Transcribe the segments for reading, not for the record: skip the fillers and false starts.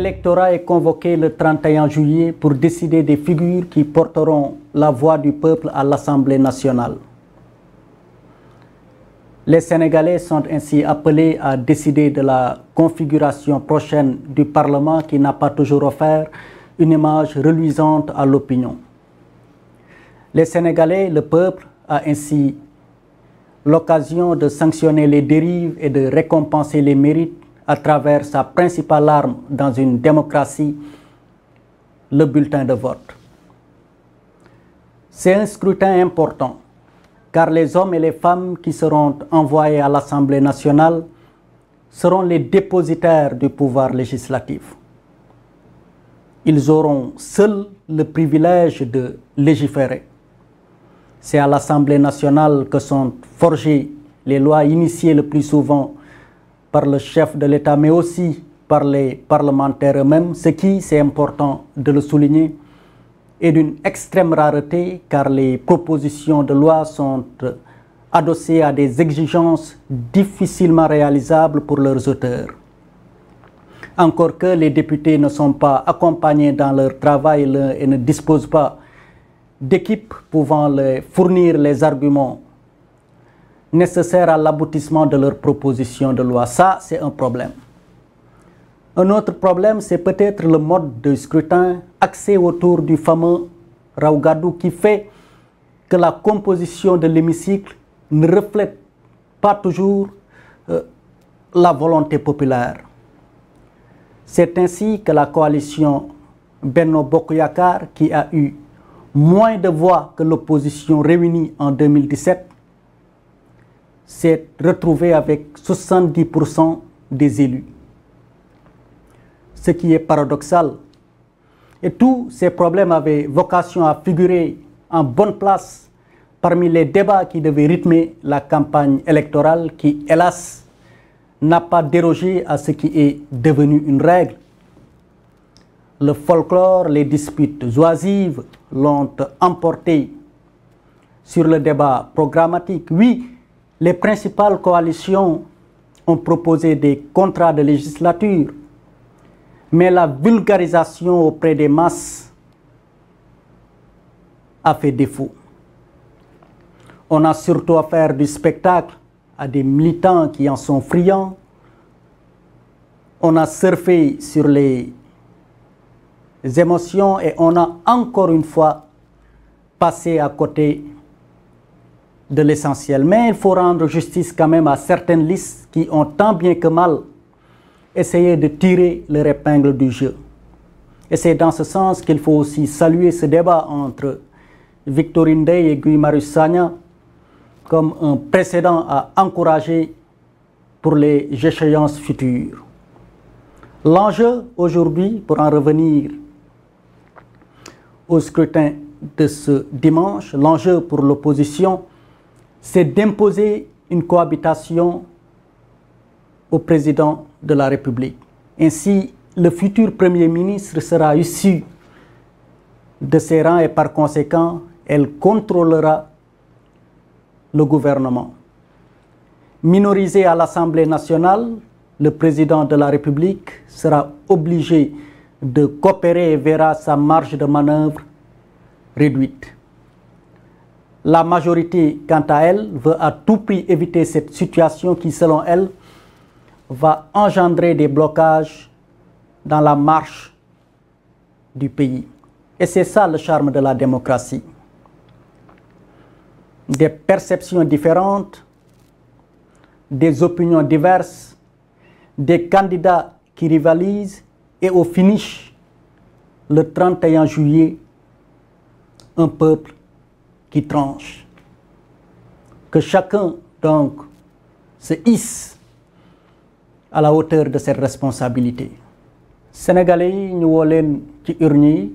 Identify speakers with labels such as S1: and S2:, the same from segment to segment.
S1: L'électorat est convoqué le 31 juillet pour décider des figures qui porteront la voix du peuple à l'Assemblée nationale. Les Sénégalais sont ainsi appelés à décider de la configuration prochaine du Parlement qui n'a pas toujours offert une image reluisante à l'opinion. Les Sénégalais, le peuple, a ainsi l'occasion de sanctionner les dérives et de récompenser les mérites à travers sa principale arme dans une démocratie, le bulletin de vote. C'est un scrutin important, car les hommes et les femmes qui seront envoyés à l'Assemblée nationale seront les dépositaires du pouvoir législatif. Ils auront seuls le privilège de légiférer. C'est à l'Assemblée nationale que sont forgées les lois initiées le plus souvent par le chef de l'État, mais aussi par les parlementaires eux-mêmes, ce qui, c'est important de le souligner, est d'une extrême rareté car les propositions de loi sont adossées à des exigences difficilement réalisables pour leurs auteurs. Encore que les députés ne sont pas accompagnés dans leur travail et ne disposent pas d'équipes pouvant fournir les arguments nécessaires à l'aboutissement de leurs propositions de loi. Ça, c'est un problème. Un autre problème, c'est peut-être le mode de scrutin axé autour du fameux Raw Gàddu qui fait que la composition de l'hémicycle ne reflète pas toujours la volonté populaire. C'est ainsi que la coalition Benno Bokk Yakaar, qui a eu moins de voix que l'opposition réunie en 2017, s'est retrouvée avec 70% des élus. Ce qui est paradoxal. Et tous ces problèmes avaient vocation à figurer en bonne place parmi les débats qui devaient rythmer la campagne électorale qui, hélas, n'a pas dérogé à ce qui est devenu une règle. Le folklore, les disputes oisives l'ont emporté sur le débat programmatique. Oui, les principales coalitions ont proposé des contrats de législature, mais la vulgarisation auprès des masses a fait défaut. On a surtout offert du spectacle à des militants qui en sont friands. On a surfé sur les émotions et on a encore une fois passé à côté de l'essentiel. Mais il faut rendre justice quand même à certaines listes qui ont tant bien que mal essayé de tirer leur épingle du jeu. Et c'est dans ce sens qu'il faut aussi saluer ce débat entre Victorine Ndeye et Guy Marius Sagna comme un précédent à encourager pour les échéances futures. L'enjeu aujourd'hui, pour en revenir au scrutin de ce dimanche, l'enjeu pour l'opposition, c'est d'imposer une cohabitation au président de la République. Ainsi, le futur Premier ministre sera issu de ses rangs et par conséquent, elle contrôlera le gouvernement. Minorisé à l'Assemblée nationale, le président de la République sera obligé de coopérer et verra sa marge de manœuvre réduite. La majorité, quant à elle, veut à tout prix éviter cette situation qui, selon elle, va engendrer des blocages dans la marche du pays. Et c'est ça le charme de la démocratie. Des perceptions différentes, des opinions diverses, des candidats qui rivalisent et au finish, le 31 juillet, un peuple qui tranche. Que chacun, donc, se hisse à la hauteur de cette responsabilité. Sénégalais yi ñu woo leen ci urne yi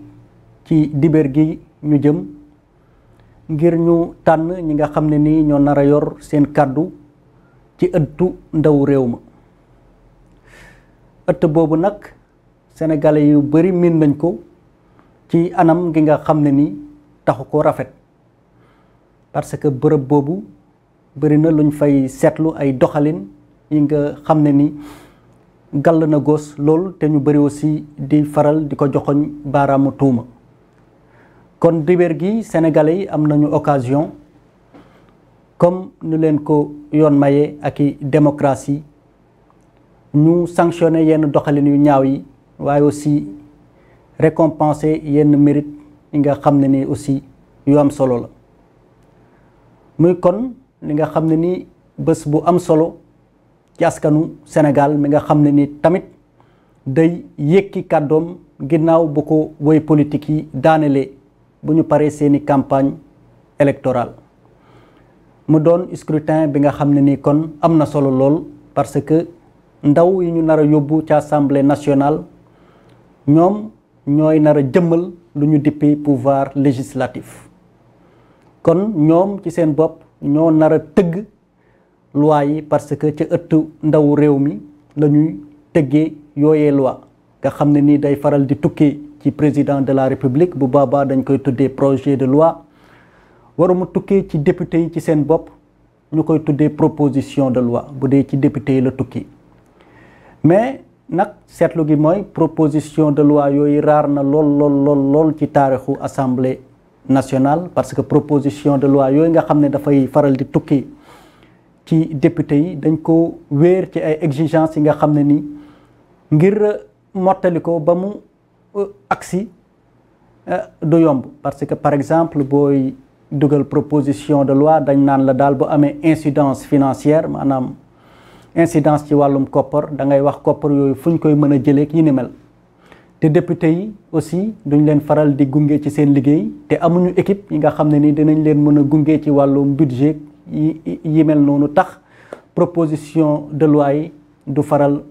S1: ci dibéer gi ñu jëm ngir ñu tànn ñi nga xam ne nii ñoo nar a yor seen kàddu ci ëttu ndaw réew ma. ëtt boobu nag sénégalais yu bari miin nañ ko ci anam gi nga xam ne ni taxu ko rafet parce que bërëb boobu bari na luñ fay seetlu ay doxalin yi nga xam ne ni gàll na góos lool te ñu bëri aussi di faral di ko joxoñ baaraamu tuuma kon dibéer gi sénégalais yi am nañu occasion comme nu leen ko yoon maye ak i démocratie ñu sanctionné yenn doxalin yu ñaaw yi waaye aussi récompenser yenn mérite yi nga xam ne ni aussi yu am solo la muy kon li nga xam ne ni bés bu am solo ci askanu Sénégal mi nga xam ne ni tamit day yëkki kàddoom ginnaaw bu ko woy politique yi daanelee bu ñu paree seeni campagne électorale mu doon scrutin bi nga xam ne ni kon am na solo lool parce que ndaw yi ñu nar a yóbbu ci assemblée nationale ñoom ñooy nar a jëmmal lu ñu dippee pouvoir législatif kon ñoom ci seen bopp ñoo nar a tëgg loi yi parce que ca ëttu ndawu réew mi la ñuy tëggee yooyee loi nga xam ne nii day faral di tukkee ci président de la république bu boobaa dañ koy tuddee projet de loi waru mu tukkee ci député yi ci seen bopp ñu koy tuddee proposition de loi bu dee ci député yi la tukki mais nag seetlu gi mooy proposition de loi yooyu raar na lool ci taarixu assemblée nationale parce que proposition de loi yooyu nga xam ne dafay faral di tukki ci député yi dañ ko wéer ci ay exigences yi nga xam ne ni ngir mottali ko ba mu agsi du yomb parce que par exemple booy dugal proposition de loi dañ naan la daal bu amee incidence financière maanaam incidence ci wàllum koppar da ngay wax koppar yooyu fu ñu koy mën a jëlee yi ni mel te député yi aussi duñ leen faral di gunge ci seen liggéey te amuñu équipe yi nga xam ne ni dinañ leen mën a gunge ci wàllum budget yi mel noonu tax proposition de loi yi du faral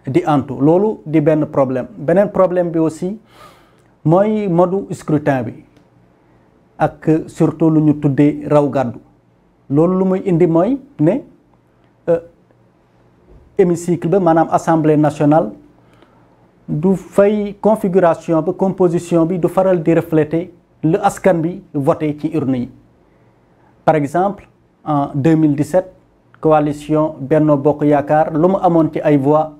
S1: di antu loolu di benn problème beneen problème bi aussi mooy mode scrutin bi ak surtout lu ñu tuddee raw gàddu loolu lu muy indi mooy ne hémicycle ba maanaam assemblée nationale du fay configuration ba composition bi du faral di refléter lu askan bi voté ci urne yi par exemple en 2017 coalition Benno Bokk Yaakaar lu mu amoon ci ay voix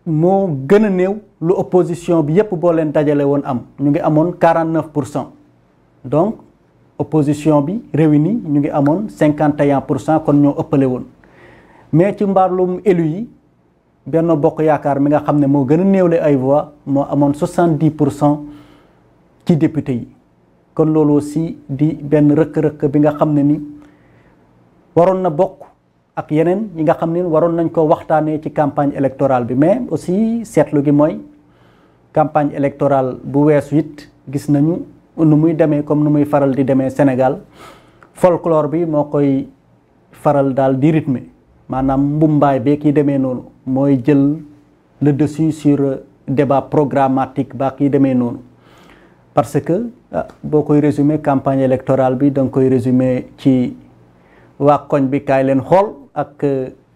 S1: moo gën a néew lu opposition bi yépp boo leen dajale woon am ñu ngi amoon 49% donc opposition bi réunie ñu ngi amoon 51% kon ñoo ëppale woon mais ci mbaalum élu yi Benno Bokk Yaakaar mi nga xam ne moo gën a néewle ay voix moo amoon 70% ci député yi kon loolu aussi di benn rëkk-rëkk bi nga xam ne ni waroon na bokk ak yeneen yi nga xam ne waroon nañ ko waxtaanee ci campagne électorale bi mais aussi seetlu gi mooy campagne électorale bu weesu it gis nañu nu muy demee comme nu muy faral di demee Sénégal folklore bi moo koy faral daal di rythme maanaam mbumbaay beeg yi demee noonu mooy jël le dessus sur débat programmatique baak yi demee noonu parce que boo koy résumer campagne électorale bi da nga koy résumer ci waa koñ bi kaay leen xool ak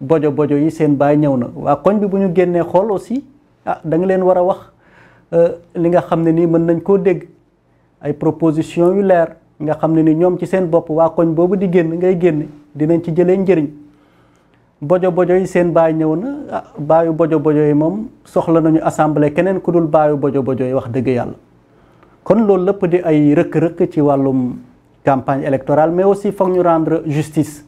S1: bojo bojo yi seen baay ñëw na waa koñ bi bu ñu génnee xool aussi da nga leen war a wax li nga xam ne nii mën nañ koo dégg ay proposition yu leer nga xam ne ni ñoom ci seen bopp waa koñ boobu di génn ngay génne dinañ ci jëlee njëriñ bojo bojo yi seen baay ñëw na baayu bojo bojo yi moom soxla nañu assemblée keneen ku dul baayu bojo bojo yi wax dëgg yàlla kon loolu lépp di ay rëkk-rëkk ci wàllum campagne électorale mais aussi foog ñu rendre justice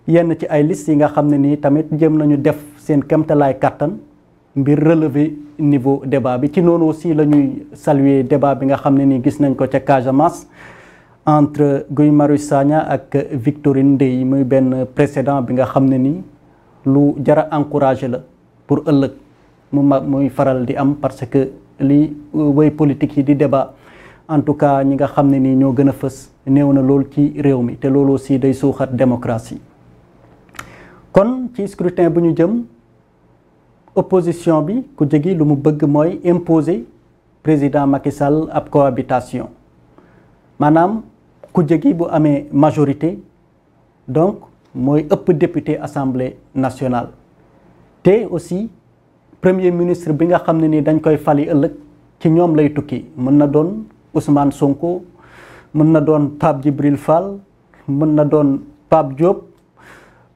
S1: yenn ci ay liste yi nga xam ne nii tamit jëm nañu def seen kéemtalaay kàttan mbir relever niveau débat bi ci noonu aussi la ñuy saluer débat bi nga xam ne nii gis nañ ko ca Casamance entre Guy Marius Sagna ak Victorine Ndeye muy benn précédent bi nga xam ne nii lu jara encouragé la pour ëllëg muy faral di am parce que li way politique yi di débat en tout cas ñi nga xam ne nii ñoo gën a fës néew na lool ci réew mi te loolu aussi day suuxat démocratie kon ci scrutin bu ñu jëm opposition bi ku jegi lu mu bëgg mooy imposer président Macky Sall ab cohabitation maanaam ku jegi bu amee majorité donc mooy ëpp député assemblée nationale te aussi premier ministre bi nga xam ne ni dañ koy fali ëllëg ci ñoom lay tukki mën na doon Ousmane Sonko mën na doon Pape Djibril Fall mën na doon Pape Diop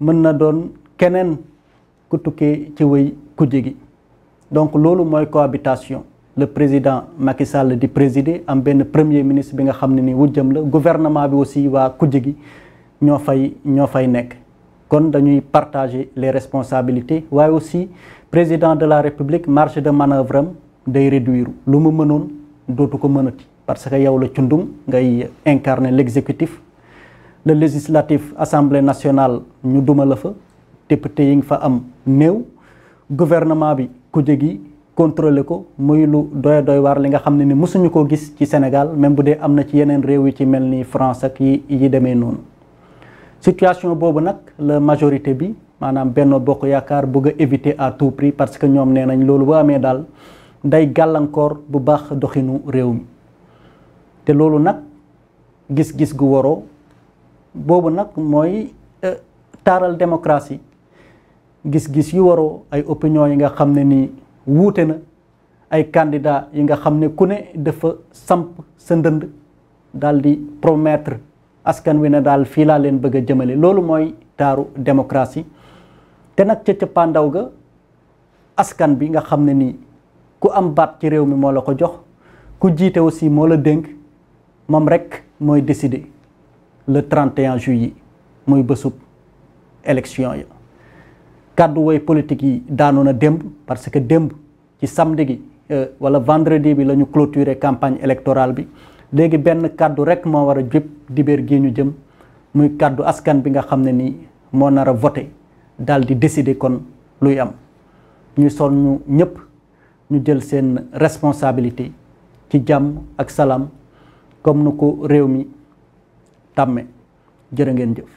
S1: mën na doon keneen ku tukkee ci wëy kujje gi. Donc loolu mooy cohabitation le président Macky Sall di présider am benn premier ministre bi nga xam ne ni wujjam la gouvernement bi aussi waa kujje gi ñoo fay nekk. kon dañuy partager les responsabilités waaye aussi président de la République marge de manœuvre am day réduire lu mu mënoon dootu ko mënati parce que yow la cundum ngay incarner l'exécutif le législatif assemblée nationale ñu duma la fa député yi nga fa am néew gouvernement bi kujje gi contrôler ko muy lu doy waar li nga xam ne ni mësuñu ko gis ci Sénégal même bu dee am na ci yeneen réew yi ci mel ni France ak yi demee noonu situation boobu nag la majorité bi maanaam Benno Bokk Yaakaar bëgg a éviter à tout prix parce que ñoom nee nañ loolu bu amee daal day gàllankoor bu baax doxinu réew mi te loolu nag gis-gis gu waroo boobu nag mooy taaral démocratie gis-gis yu waroo ay opinion yi nga xam ne ni wuute na ay candidat yi nga xam ne ku ne dafa samp sa ndënd daal di promettre askan wi ne daal fii laa leen bëgg a jëmale loolu mooy taaru démocratie te nag ca cëppaandaw ga askan bi nga xam ne nii ku am baat ci réew mi moo la ko jox ku jiite aussi moo la dénk moom rek mooy décider le 31 juillet muy bésub élection ya kàddu woy politique yi daanu na démb parce que démb ci samedi gi wala vendredi bi la ñu clôturer campagne électorale bi léegi benn kàddu rek moo war a jëpp dibéer gi ñu jëm muy kàddu askan bi nga xam ne nii moo nar a voté daal di décider kon luy am ñuy sol ñu ñëpp ñu jël seen responsabilité ci jàmm ak salaam comme nu ko réew mi tàmme jërë ngeen jëf